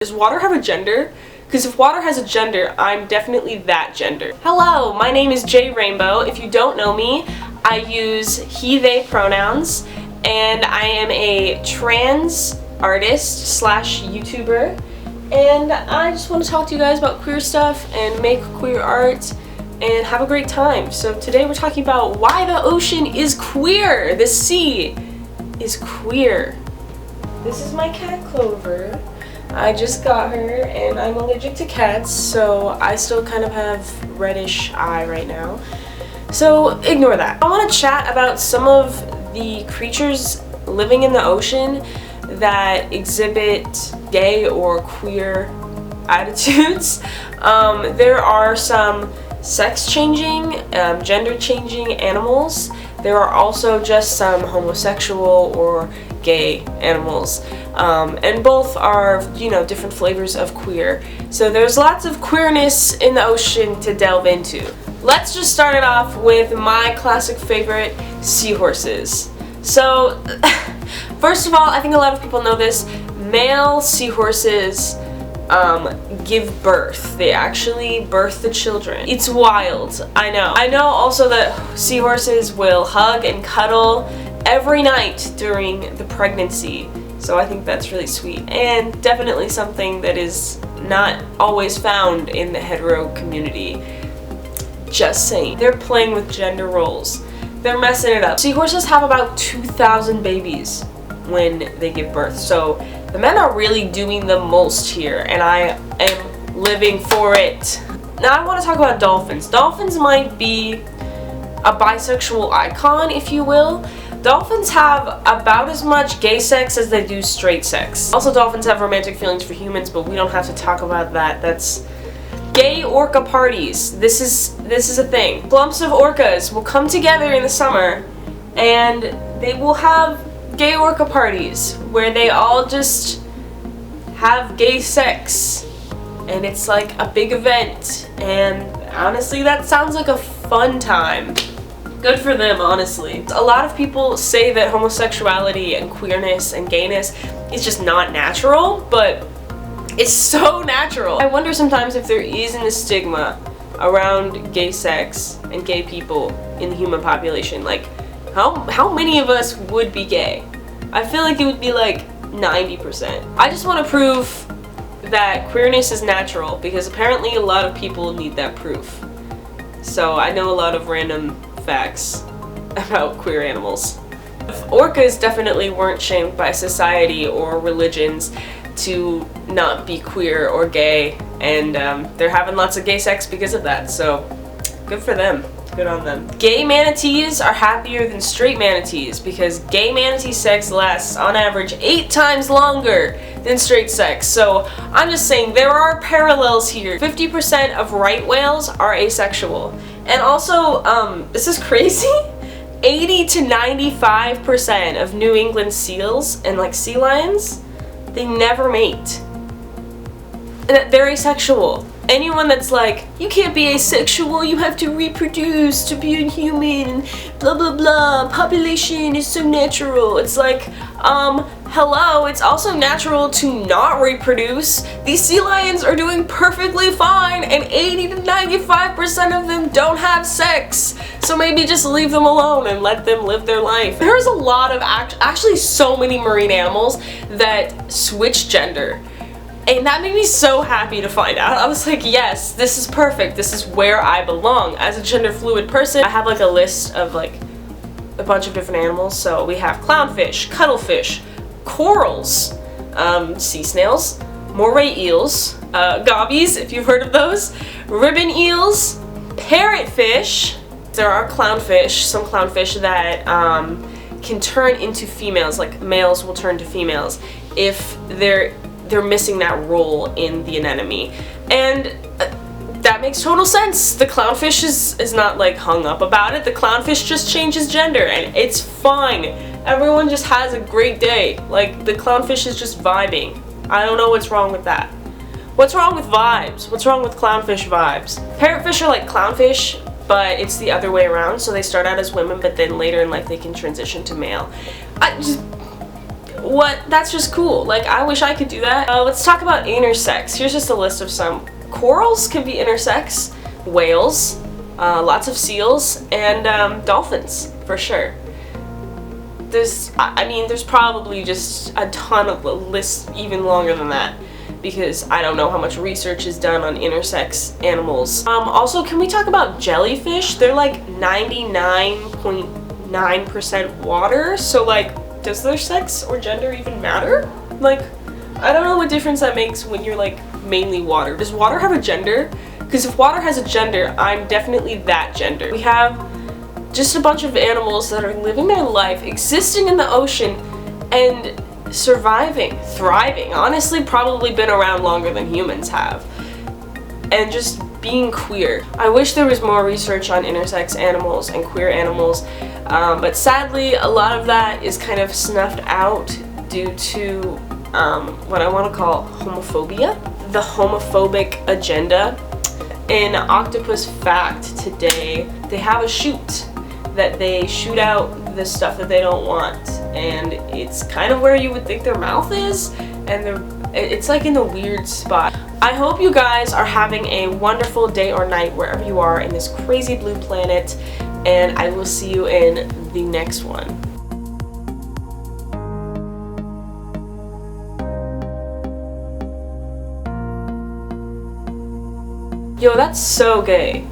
Does water have a gender? Because if water has a gender, I'm definitely that gender. Hello, my name is J Rainbow. If you don't know me, I use he, they pronouns, and I am a trans artist slash YouTuber, and I just want to talk to you guys about queer stuff and make queer art and have a great time. So today we're talking about why the ocean is queer. The sea is queer. This is my cat Clover. I just got her and I'm allergic to cats, so I still kind of have reddish eye right now. So ignore that. I want to chat about some of the creatures living in the ocean that exhibit gay or queer attitudes. There are some sex-changing, gender-changing animals. There are also just some homosexual or gay animals. And both are, different flavors of queer. So there's lots of queerness in the ocean to delve into. Let's just start it off with my classic favorite, seahorses. So, first of all, I think a lot of people know this, male seahorses give birth. They actually birth the children. It's wild, I know. I know also that seahorses will hug and cuddle every night during the pregnancy. So I think that's really sweet, and definitely something that is not always found in the hetero community. Just saying. They're playing with gender roles. They're messing it up. Seahorses have about 2,000 babies when they give birth, so the men are really doing the most here, and I am living for it. Now I want to talk about dolphins. Dolphins might be a bisexual icon, if you will. Dolphins have about as much gay sex as they do straight sex. Also, dolphins have romantic feelings for humans, but we don't have to talk about that. That's gay orca parties. This is a thing. Clumps of orcas will come together in the summer and they will have gay orca parties where they all just have gay sex, and it's like a big event, and honestly that sounds like a fun time. Good for them, honestly. A lot of people say that homosexuality and queerness and gayness is just not natural, but it's so natural. I wonder sometimes if there isn't a stigma around gay sex and gay people in the human population. Like, how many of us would be gay? I feel like it would be like 90%. I just want to prove that queerness is natural, because apparently a lot of people need that proof. So I know a lot of random facts about queer animals. Orcas definitely weren't shamed by society or religions to not be queer or gay, and they're having lots of gay sex because of that, so good for them. Good on them. Gay manatees are happier than straight manatees because gay manatee sex lasts on average 8 times longer than straight sex. So I'm just saying there are parallels here. 50% of right whales are asexual. And also, this is crazy, 80 to 95% of New England seals and like sea lions, they never mate. And they're asexual. Anyone that's like, you can't be asexual, you have to reproduce to be a human, blah blah blah, population is so natural. It's like, hello, it's also natural to not reproduce. These sea lions are doing perfectly fine, and 80 to 95% of them don't have sex. So maybe just leave them alone and let them live their life. There's a lot of, actually so many marine animals that switch gender. And that made me so happy to find out. I was like, yes, this is perfect. This is where I belong. As a gender fluid person, I have like a list of like a bunch of different animals. So we have clownfish, cuttlefish, corals, sea snails, moray eels, gobbies, if you've heard of those, ribbon eels, parrotfish. There are clownfish, some clownfish that can turn into females, like males will turn to females if they're missing that role in the anemone. And that makes total sense. The clownfish is not like hung up about it. The clownfish just changes gender and it's fine. Everyone just has a great day. Like, the clownfish is just vibing. I don't know what's wrong with that. What's wrong with vibes? What's wrong with clownfish vibes? Parrotfish are like clownfish, but it's the other way around. So they start out as women, but then later in life they can transition to male. that's just cool. Like, I wish I could do that. Let's talk about intersex. Here's just a list of some. Corals can be intersex, whales, lots of seals, and dolphins, for sure. There's probably just a ton of lists even longer than that, because I don't know how much research is done on intersex animals. Also, can we talk about jellyfish? They're like 99.9% water, so like, does their sex or gender even matter? Like, I don't know what difference that makes when you're like mainly water. Does water have a gender? Because if water has a gender, I'm definitely that gender. We have just a bunch of animals that are living their life, existing in the ocean, and surviving, thriving. Honestly, probably been around longer than humans have. And just being queer. I wish there was more research on intersex animals and queer animals, but sadly, a lot of that is kind of snuffed out due to what I want to call homophobia. The homophobic agenda. In Octopus Fact today, they have a chute that they shoot out the stuff that they don't want, and it's kind of where you would think their mouth is, and it's like in a weird spot. I hope you guys are having a wonderful day or night wherever you are in this crazy blue planet, and I will see you in the next one. Yo, that's so gay.